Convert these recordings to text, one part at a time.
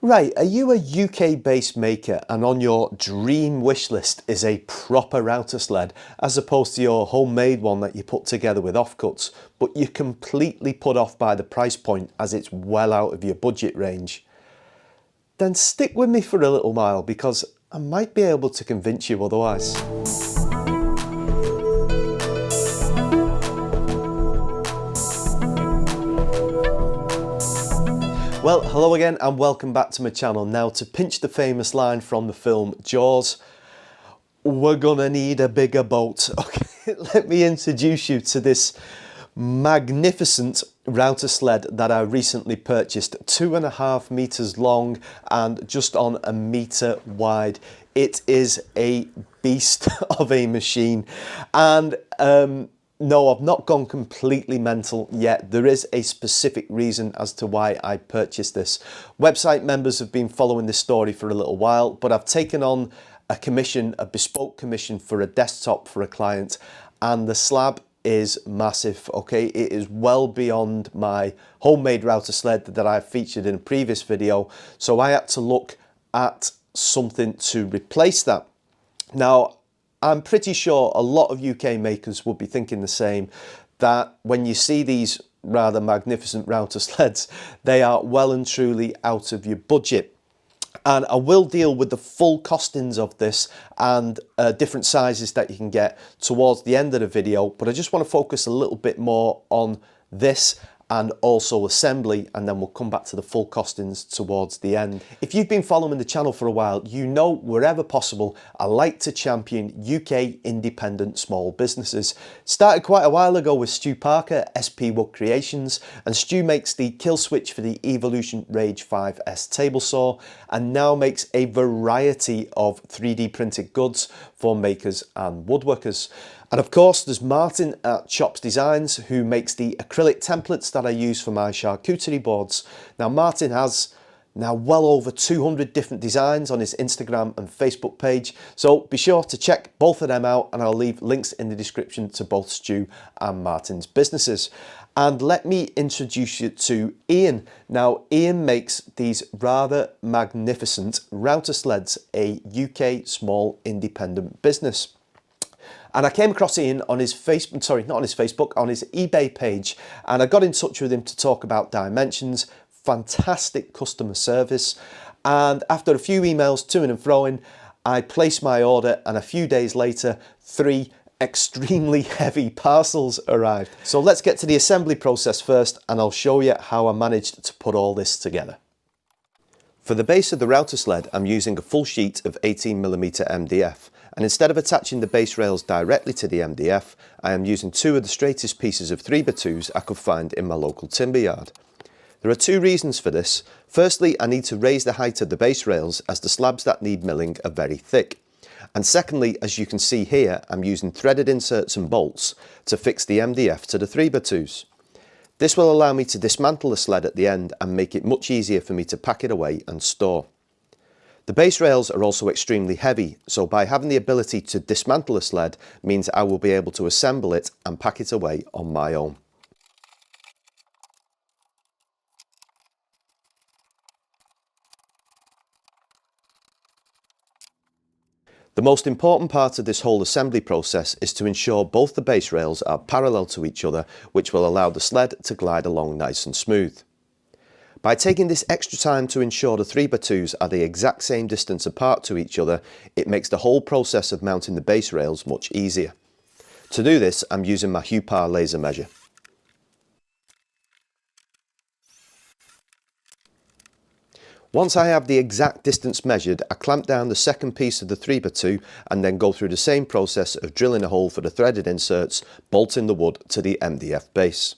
Right, are you a UK-based maker and on your dream wish list is a proper router sled as opposed to your homemade one that you put together with offcuts, but you're completely put off by the price point as it's well out of your budget range? Then stick with me for a little while because I might be able to convince you otherwise. Well, hello again and welcome back to my channel. Now, to pinch the famous line from the film Jaws, we're gonna need a bigger boat. Okay, let me introduce you to this magnificent router sled that I recently purchased, 2.5 meters long and just on 1 meter wide. It is a beast of a machine, and no, I've not gone completely mental yet. There is a specific reason as to why I purchased this. Website members have been following this story for a little while, but I've taken on a commission, a bespoke commission for a desktop for a client, and the slab is massive. Okay, it is well beyond my homemade router sled that I've featured in a previous video, so I had to look at something to replace that. Now, I'm pretty sure a lot of UK makers would be thinking the same, that when you see these rather magnificent router sleds, they are well and truly out of your budget. And I will deal with the full costings of this and different sizes that you can get towards the end of the video, but I just want to focus a little bit more on this and also assembly, and then we'll come back to the full costings towards the end. If you've been following the channel for a while, you know wherever possible I like to champion UK independent small businesses. Started quite a while ago with Stu Parker, SP Wood Creations, and Stu makes the kill switch for the Evolution Rage 5S table saw and now makes a variety of 3D printed goods for makers and woodworkers. And of course, there's Martin at Chops Designs, who makes the acrylic templates that I use for my charcuterie boards. Now, Martin has now well over 200 different designs on his Instagram and Facebook page, so be sure to check both of them out, and I'll leave links in the description to both Stu and Martin's businesses. And let me introduce you to Ian. Now, Ian makes these rather magnificent router sleds, a UK small independent business. And I came across Ian on his Facebook, sorry, not on his Facebook, on his eBay page, and I got in touch with him to talk about dimensions. Fantastic customer service, and after a few emails to and froing, I placed my order, and a few days later, 3 extremely heavy parcels arrived. So let's get to the assembly process first, and I'll show you how I managed to put all this together. For the base of the router sled, I'm using a full sheet of 18mm MDF. And instead of attaching the base rails directly to the MDF, I am using 2 of the straightest pieces of 3x2s I could find in my local timber yard. There are 2 reasons for this. Firstly, I need to raise the height of the base rails as the slabs that need milling are very thick. And secondly, as you can see here, I'm using threaded inserts and bolts to fix the MDF to the 3x2s. This will allow me to dismantle the sled at the end and make it much easier for me to pack it away and store. The base rails are also extremely heavy, so by having the ability to dismantle a sled means I will be able to assemble it and pack it away on my own. The most important part of this whole assembly process is to ensure both the base rails are parallel to each other, which will allow the sled to glide along nice and smooth. By taking this extra time to ensure the 3x2s are the exact same distance apart to each other, it makes the whole process of mounting the base rails much easier. To do this, I'm using my Hupar laser measure. Once I have the exact distance measured, I clamp down the second piece of the 3x2 and then go through the same process of drilling a hole for the threaded inserts, bolting the wood to the MDF base.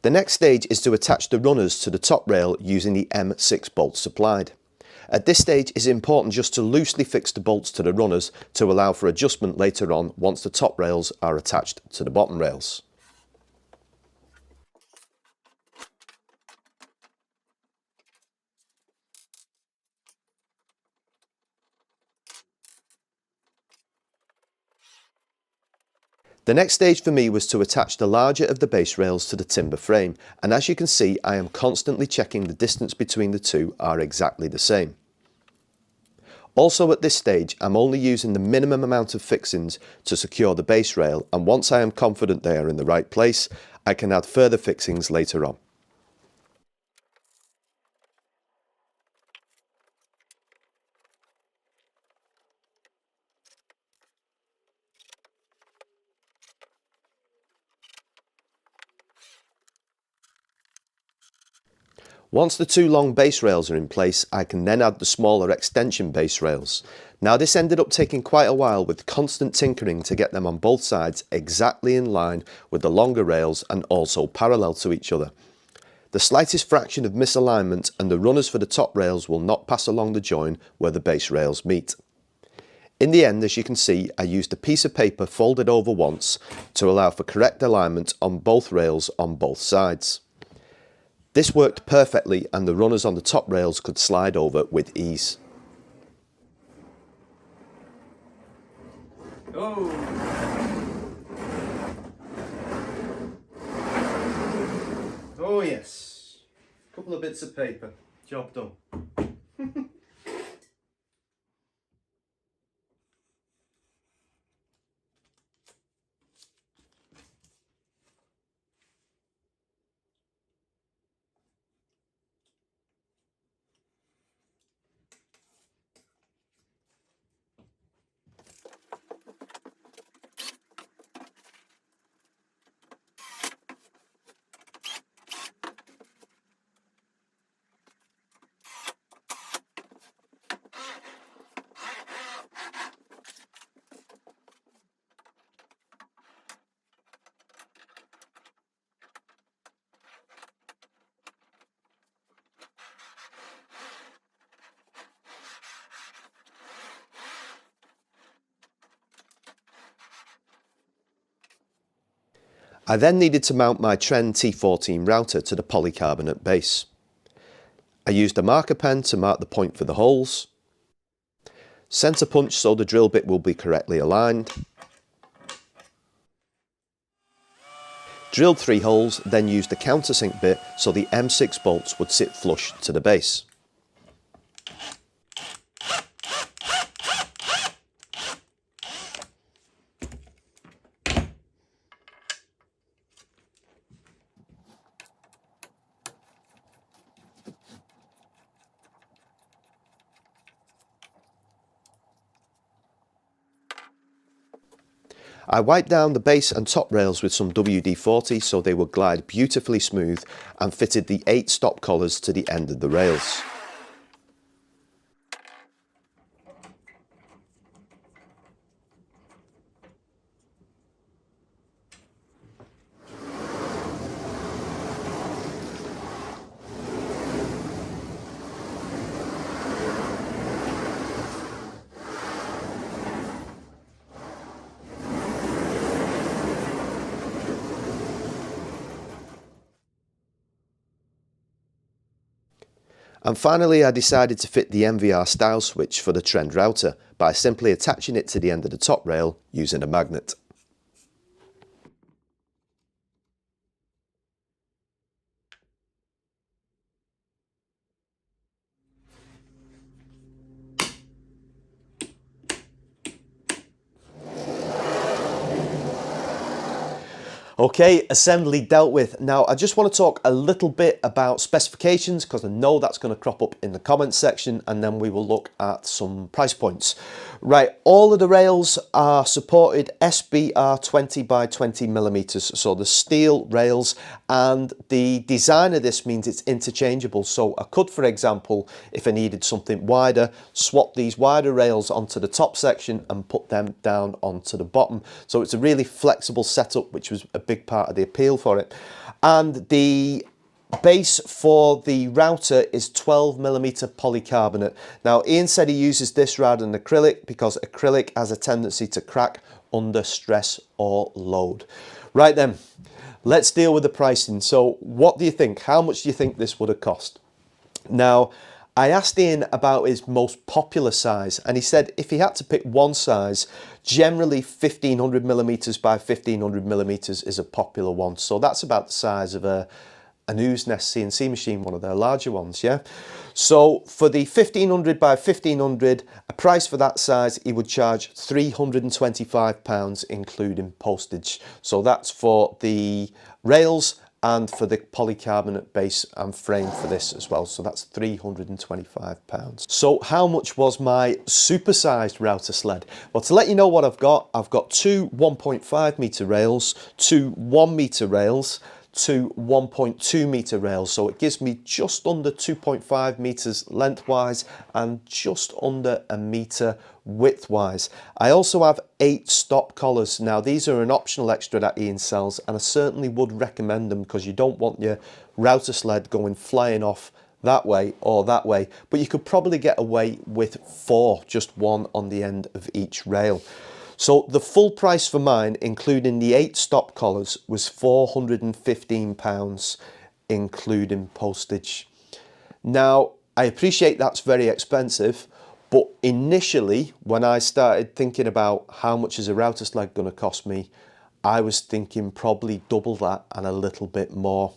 The next stage is to attach the runners to the top rail using the M6 bolts supplied. At this stage it is important just to loosely fix the bolts to the runners to allow for adjustment later on once the top rails are attached to the bottom rails. The next stage for me was to attach the larger of the base rails to the timber frame, and as you can see I am constantly checking the distance between the two are exactly the same. Also at this stage I'm only using the minimum amount of fixings to secure the base rail, and once I am confident they are in the right place I can add further fixings later on. Once the two long base rails are in place, I can then add the smaller extension base rails. Now this ended up taking quite a while with constant tinkering to get them on both sides exactly in line with the longer rails and also parallel to each other. The slightest fraction of misalignment and the runners for the top rails will not pass along the join where the base rails meet. In the end, as you can see, I used a piece of paper folded over once to allow for correct alignment on both rails on both sides. This worked perfectly and the runners on the top rails could slide over with ease. Oh. Oh yes. Couple of bits of paper. Job done. I then needed to mount my Trend T14 router to the polycarbonate base. I used a marker pen to mark the point for the holes, centre punch so the drill bit will be correctly aligned, drilled 3 holes, then used the countersink bit so the M6 bolts would sit flush to the base. I wiped down the base and top rails with some WD-40 so they would glide beautifully smooth, and fitted the 8 stop collars to the end of the rails. And finally I decided to fit the MVR style switch for the Trend router by simply attaching it to the end of the top rail using a magnet. Okay, assembly dealt with. Now I just want to talk a little bit about specifications because I know that's going to crop up in the comments section, and then we will look at some price points. Right, all of the rails are supported SBR 20 by 20 millimeters, so the steel rails, and the design of this means it's interchangeable. So I could, for example, if I needed something wider, swap these wider rails onto the top section and put them down onto the bottom. So it's a really flexible setup, which was a big part of the appeal for it. And the base for the router is 12mm polycarbonate. Now Ian said he uses this rather than acrylic because acrylic has a tendency to crack under stress or load. Right then, let's deal with the pricing. So what do you think? How much do you think this would have cost? Now I asked Ian about his most popular size, and he said if he had to pick one size, generally 1500 millimeters by 1500 millimeters is a popular one. So that's about the size of an ooze nest CNC machine, one of their larger ones, yeah? So for the 1500 by 1500, a price for that size, he would charge £325, including postage. So that's for the rails and for the polycarbonate base and frame for this as well. So that's £325. So how much was my supersized router sled? Well, to let you know what I've got two 1.5 meter rails, two 1 meter rails, two 1.2 meter rails, so it gives me just under 2.5 meters lengthwise and just under a meter widthwise. I also have 8 stop collars. Now these are an optional extra that Ian sells, and I certainly would recommend them because you don't want your router sled going flying off that way or that way, but you could probably get away with 4, just one on the end of each rail. So the full price for mine, including the 8 stop collars, was £415, including postage. Now, I appreciate that's very expensive, but initially, when I started thinking about how much is a router sled going to cost me, I was thinking probably double that and a little bit more.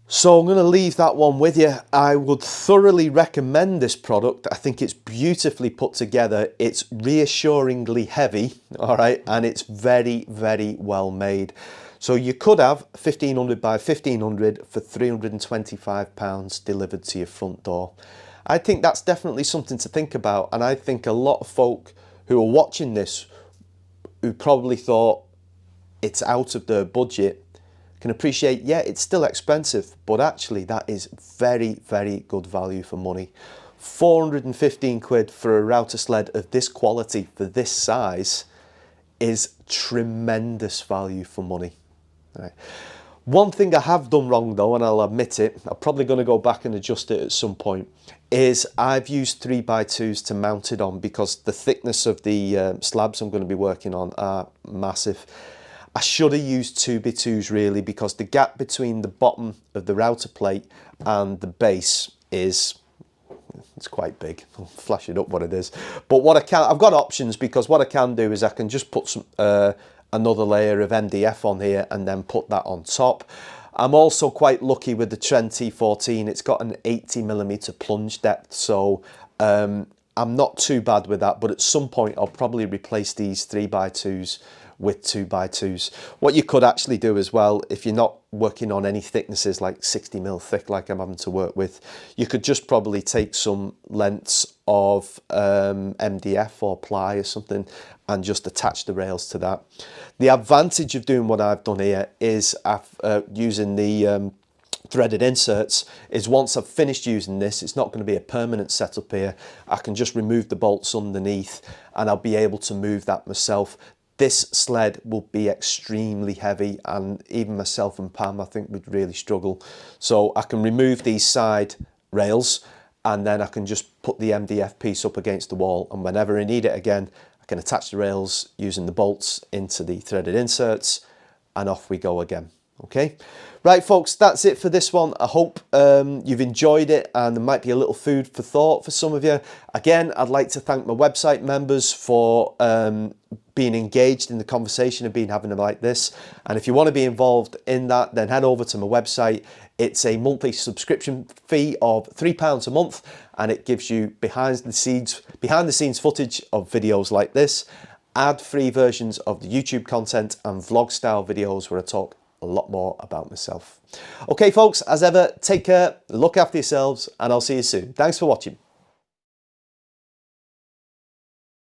So I'm going to leave that one with you. I would thoroughly recommend this product. I think it's beautifully put together. It's reassuringly heavy, all right, and it's very, very well made. So you could have 1500 by 1500 for £325 delivered to your front door. I think that's definitely something to think about, and I think a lot of folk who are watching this who probably thought it's out of their budget can appreciate, yeah, it's still expensive, but actually that is very, very good value for money. 415 quid for a router sled of this quality for this size is tremendous value for money. Right. One thing I have done wrong though, and I'll admit it, I'm probably going to go back and adjust it at some point, is I've used 3x2s to mount it on because the thickness of the slabs I'm going to be working on are massive. I should have used 2x2s really, because the gap between the bottom of the router plate and the base it's quite big. I'll flash it up what it is. But what I've got options, because what I can do is I can just put some another layer of MDF on here and then put that on top. I'm also quite lucky with the Trend T14. It's got an 80mm plunge depth, so I'm not too bad with that, but at some point I'll probably replace these 3x2s with 2x2s. What you could actually do as well, if you're not working on any thicknesses like 60mm thick like I'm having to work with, you could just probably take some lengths of MDF or ply or something and just attach the rails to that. The advantage of doing what I've done here is using the threaded inserts is once I've finished using this, it's not going to be a permanent setup here. I can just remove the bolts underneath and I'll be able to move that myself. This sled will be extremely heavy, and even myself and Pam I think would really struggle. So I can remove these side rails and then I can just put the MDF piece up against the wall, and whenever I need it again I can attach the rails using the bolts into the threaded inserts and off we go again. Okay, right folks, that's it for this one. I hope you've enjoyed it and there might be a little food for thought for some of you. Again, I'd like to thank my website members for being engaged in the conversation and having them like this. And if you want to be involved in that, then head over to my website. It's a monthly subscription fee of £3 a month, and it gives you behind the scenes footage of videos like this, ad-free versions of the YouTube content, and vlog style videos where I talk a lot more about myself. Okay folks, as ever, take care, look after yourselves, and I'll see you soon. Thanks for watching.